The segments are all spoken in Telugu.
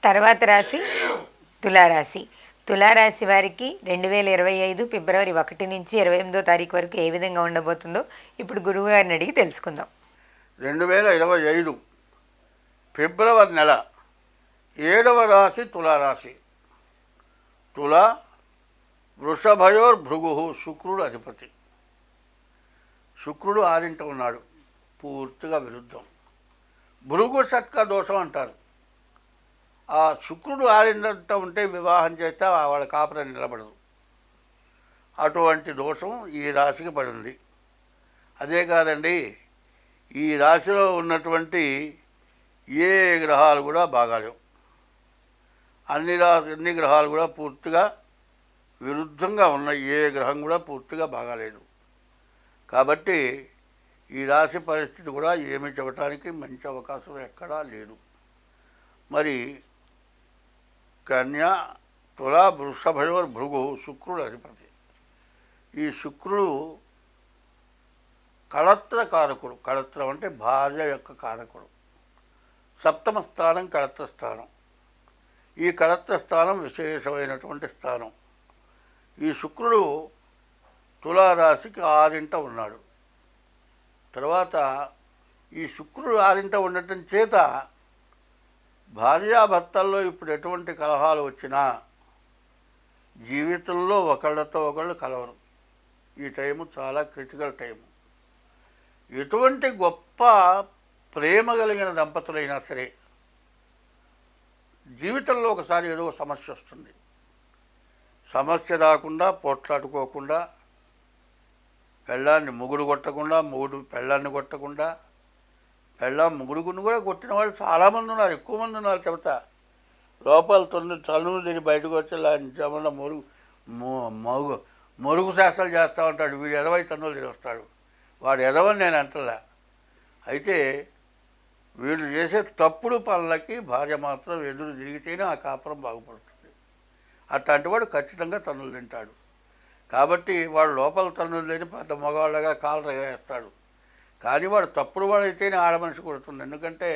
తర్వాత రాశి తులారాశి. తులారాశి వారికి 2025 ఫిబ్రవరి 1 నుంచి 28వ తారీఖు వరకు ఏ విధంగా ఉండబోతుందో ఇప్పుడు గురువు గారిని అడిగి తెలుసుకుందాం. 2025 ఫిబ్రవరి నెల 7వ రాశి తులారాశి. తుల వృషభయోర్భృగు, శుక్రుడు అధిపతి. శుక్రుడు 6ంట ఉన్నాడు, పూర్తిగా విరుద్ధం. భృగు షట్క దోషం అంటారు. ఆ శుక్రుడు 6ంట ఉంటే వివాహం చేస్తే వాళ్ళ కాపురం నిలబడదు. అటువంటి దోషం ఈ రాశికి పడింది. అదే కాదండి, ఈ రాశిలో ఉన్నటువంటి ఏ గ్రహాలు కూడా బాగాలేవు. అన్ని గ్రహాలు కూడా పూర్తిగా విరుద్ధంగా ఉన్నాయి. ఏ గ్రహం కూడా పూర్తిగా బాగాలేదు. కాబట్టి ఈ రాశి పరిస్థితి కూడా ఏమి చెప్పడానికి మంచి అవకాశం ఎక్కడా లేదు. మరి కన్యా, తుల, వృషభయోర్ భృగు, శుక్రుడు అధిపతి. ఈ శుక్రుడు కళత్ర కారకుడు. కళత్రం అంటే భార్య యొక్క కారకుడు. 7వ స్థానం కళత్ర స్థానం. ఈ కళత్ర స్థానం విశేషమైనటువంటి స్థానం. ఈ శుక్రుడు తులారాశికి 6ంట ఉన్నాడు. తర్వాత ఈ శుక్రుడు 6ంట ఉండటం చేత భార్యాభర్తల్లో ఇప్పుడు ఎటువంటి కలహాలు వచ్చినా జీవితంలో ఒకళ్ళతో ఒకళ్ళు కలవరు. ఈ టైము చాలా క్రిటికల్ టైము. ఎటువంటి గొప్ప ప్రేమ కలిగిన దంపతులైనా సరే జీవితంలో ఒకసారి ఏదో సమస్య వస్తుంది. సమస్య రాకుండా పోట్లాడుకోకుండా, పెళ్ళాన్ని మొగుడు కొట్టకుండా, మొగుడు పెళ్ళాన్ని కొట్టకుండా, పెళ్ళాం మొగుడుకుని కూడా కొట్టిన వాళ్ళు చాలామంది ఉన్నారు, ఎక్కువ మంది ఉన్నారు. చెబుతా లోపల తల్లును తిని బయటకు వచ్చి నిజమన్న మొరుగు శాస్త్రాలు చేస్తూ ఉంటాడు. వీడు ఎదవై తన్నులు తిని వస్తాడు. వాడు ఎదవని నేను అంటలే. అయితే వీళ్ళు చేసే తప్పుడు పనులకి భార్య మాత్రం ఎదురు తిరిగితేనే ఆ కాపురం బాగుపడుతుంది. అట్లాంటి వాడు ఖచ్చితంగా తన్నులు తింటాడు. కాబట్టి వాడు లోపల తన్నులు తిని పెద్ద మగవాళ్ళగా కాలు వేస్తాడు. కానీ వాడు తప్పుడు వాడైతేనే ఆడమనిషి కొడుతుంది. ఎందుకంటే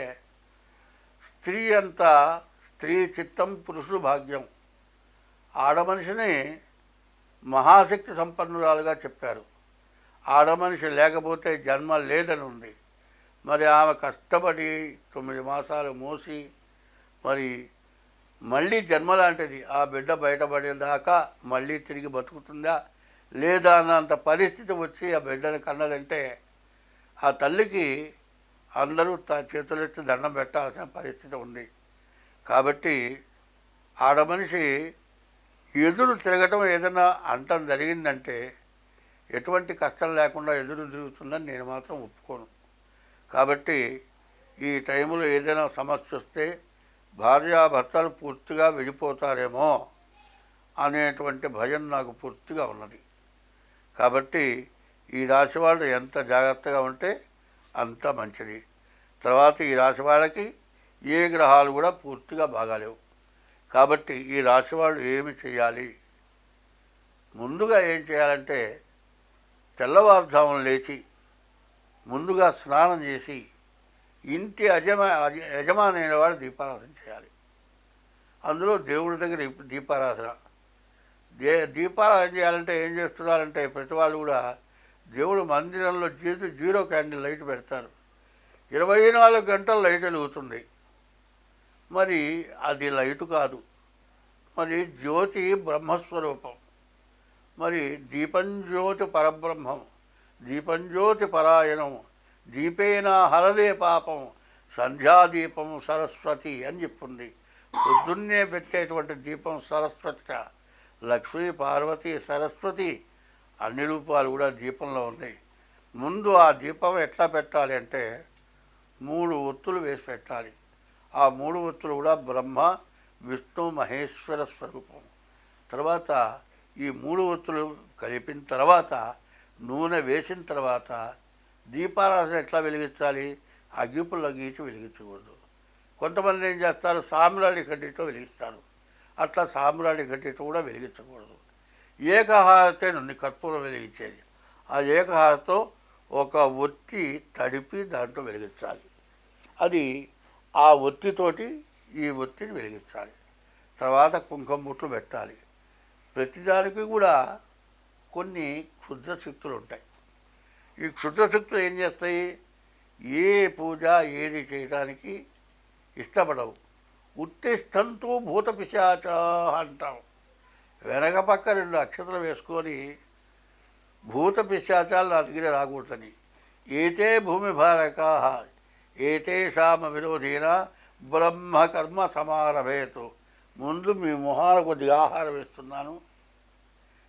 స్త్రీ చిత్తం పురుషుడు భాగ్యం. ఆడమనిషిని మహాశక్తి సంపన్నురాలుగా చెప్పారు. ఆడమనిషి లేకపోతే జన్మ లేదని ఉంది. మరి ఆమె కష్టపడి 9 మాసాలు మోసి మరి మళ్ళీ జన్మ లాంటిది. ఆ బిడ్డ బయటపడేదాకా మళ్ళీ తిరిగి బతుకుతుందా లేదా అన్నంత పరిస్థితి వచ్చి ఆ బిడ్డని కన్నదంటే ఆ తల్లికి అందరూ చేతులెత్తి దండం పెట్టాల్సిన పరిస్థితి ఉంది. కాబట్టి ఆడమనిషి ఎదురు తిరగటం ఏదైనా అంటం జరిగిందంటే ఎటువంటి కష్టం లేకుండా ఎదురు తిరుగుతుందని నేను మాత్రం ఒప్పుకోను. కాబట్టి ఈ టైంలో ఏదైనా సమస్య వస్తే భార్యాభర్తలు పూర్తిగా విడిపోతారేమో అనేటువంటి భయం నాకు పూర్తిగా ఉన్నది. కాబట్టి ఈ రాశి వాళ్ళు ఎంత జాగ్రత్తగా ఉంటే అంత మంచిది. తర్వాత ఈ రాశి వాళ్ళకి ఏ గ్రహాలు కూడా పూర్తిగా బాగాలేవు. కాబట్టి ఈ రాశి వాళ్ళు ఏమి చేయాలి? ముందుగా ఏం చేయాలంటే తెల్లవారుజామున లేచి ముందుగా స్నానం చేసి ఇంటి యజమాని అయిన వాడు దీపారాధన చేయాలి. అందులో దేవుడి దగ్గర దీపారాధన చేయాలంటే ఏం చేస్తున్నారంటే ప్రతి వాళ్ళు కూడా దేవుడు మందిరంలో 0 క్యాండిల్ లైట్ పెడతారు. 24 గంటలు లైట్ వెలుగుతుంది. మరి అది లైటు కాదు, మరి జ్యోతి బ్రహ్మస్వరూపం. మరి దీపం జ్యోతి పరబ్రహ్మం, దీపం జ్యోతి పరాయణం, దీపేన హరదే పాపం, సంధ్యాదీపం సరస్వతి అని చెప్పింది. పొద్దున్నే పెట్టేటువంటి దీపం సరస్వతి. లక్ష్మీ, పార్వతి, సరస్వతి అన్ని రూపాలు కూడా దీపంలో ఉన్నాయి. ముందు ఆ దీపం ఎట్లా పెట్టాలి అంటే 3 ఒత్తులు వేసి పెట్టాలి. ఆ 3 ఒత్తులు కూడా బ్రహ్మ, విష్ణు, మహేశ్వర స్వరూపం. తర్వాత ఈ 3 ఒత్తులు కలిపిన తర్వాత నూనె వేసిన తర్వాత దీపారాధన ఎట్లా వెలిగించాలి? అగ్గిపుల్ల గీచి వెలిగించకూడదు. కొంతమంది ఏం చేస్తారు, సామ్రాణి కడ్డీతో వెలిగిస్తారు. అట్లా సామ్రాణి కడ్డీతో కూడా వెలిగించకూడదు. ఏకహారతే నుండి కర్పూరం వెలిగించేది. ఆ ఏకహారతో ఒక ఒత్తి తడిపి దాంట్లో వెలిగించాలి. అది ఆ ఒత్తితోటి ఈ ఒత్తిని వెలిగించాలి. తర్వాత కుంకుమ బొట్లు పెట్టాలి. ప్రతిదానికి కూడా కొన్ని క్షుద్ర శక్తులు ఉంటాయి. ఈ క్షుద్ర శక్తులు ఏం చేస్తాయి? ఏ పూజ ఏది చేయడానికి ఇష్టపడవు. ఉత్తిష్టంతో భూత పిశాచ అంటాం. వెనక పక్క 2 అక్షతలు వేసుకొని భూత పిశాచాలు నా దగ్గర రాకూడదని. ఏతే భూమి భారకా ఏతేషామ విరోధీన బ్రహ్మకర్మ సమారభేతు. ముందు మీ మొహాల కొద్దిగా ఆహారం ఇస్తున్నాను.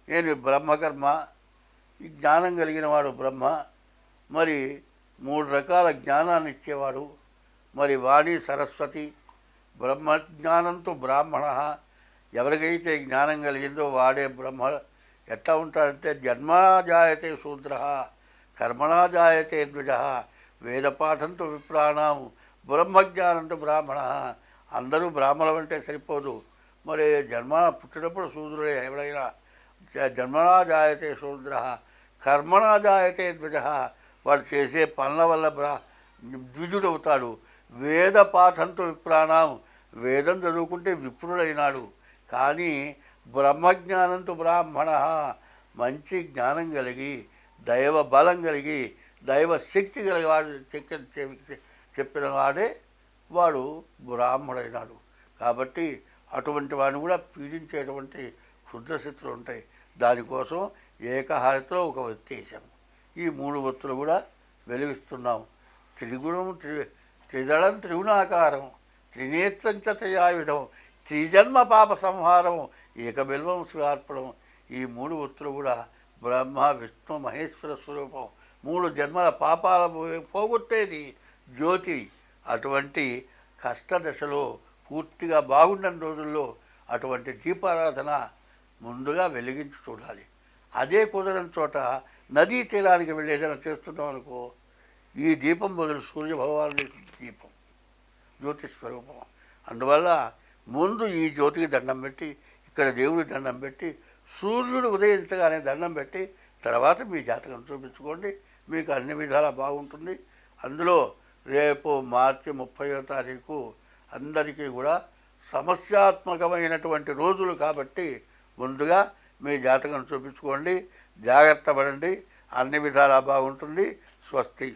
నేను బ్రహ్మకర్మ, ఈ జ్ఞానం కలిగిన వాడు బ్రహ్మ. మరి 3 రకాల జ్ఞానాన్ని ఇచ్చేవాడు. మరి వాణి సరస్వతి. బ్రహ్మజ్ఞానంతో బ్రాహ్మణ. ఎవరికైతే జ్ఞానం కలిగిందో వాడే బ్రహ్మ. ఎట్లా ఉంటాడంటే జన్మనా జాయతే శూద్ర కర్మణా జాయతే ద్విజ వేదపాఠంతో విప్రాణం బ్రహ్మజ్ఞానంతో బ్రాహ్మణ. అందరూ బ్రాహ్మణం అంటే సరిపోదు. మరి జన్మ పుట్టినప్పుడు శూద్రుడే. ఎవరైనా జన్మనా జాయతే శూద్ర కర్మణా జాయతే ద్విజ. వాడు చేసే పనుల వల్ల ద్విజుడవుతాడు. వేద పాఠంతో విప్రాణం. వేదం చదువుకుంటే విప్రుడైనాడు. కానీ బ్రహ్మజ్ఞానంతో బ్రాహ్మణ. మంచి జ్ఞానం కలిగి దైవ బలం కలిగి దైవ శక్తి కలిగి వాడు చెప్పిన వాడే వాడు బ్రాహ్మడైనాడు. కాబట్టి అటువంటి వాడిని కూడా పీడించేటువంటి క్షుద్రశక్తులు ఉంటాయి. దానికోసం ఏకహారతిలో ఒక ఒత్తి వేసాము. ఈ 3 ఒత్తులు కూడా వెలిగిస్తున్నాం. త్రిగుణం త్రిదళం త్రిగుణాకారం త్రినేత్రంచ త్రయాయుధం త్రిజన్మ పాప సంహారం ఏకబిల్వం స్వార్పణం. ఈ 3 ఒత్తులు కూడా బ్రహ్మ విష్ణు మహేశ్వర స్వరూపం. 3 జన్మల పాపాల పోగొట్టేది జ్యోతి. అటువంటి కష్టదశలో పూర్తిగా బాగుండని రోజుల్లో అటువంటి దీపారాధన ముందుగా వెలిగించి చూడాలి. అదే కుదరని చోట నదీ తీరానికి వెళ్ళి ఏదైనా చేస్తున్నాం అనుకో, ఈ దీపం బదులు సూర్యభగవానుడి దీపం జ్యోతి స్వరూపం. అందువల్ల ముందు ఈ జ్యోతికి దండం పెట్టి, ఇక్కడ దేవుడికి దండం పెట్టి, సూర్యుడు ఉదయించగానే దండం పెట్టి తర్వాత మీ జాతకం చూపించుకోండి. మీకు అన్ని విధాలా బాగుంటుంది. అందులో రేపు మార్చి 30వ తారీఖు అందరికీ కూడా సమస్యాత్మకమైనటువంటి రోజులు కాబట్టి ముందుగా మీ జాతకం చూపించుకోండి. జాగ్రత్త పడండి. అన్ని విధాలా బాగుంటుంది. స్వస్తి.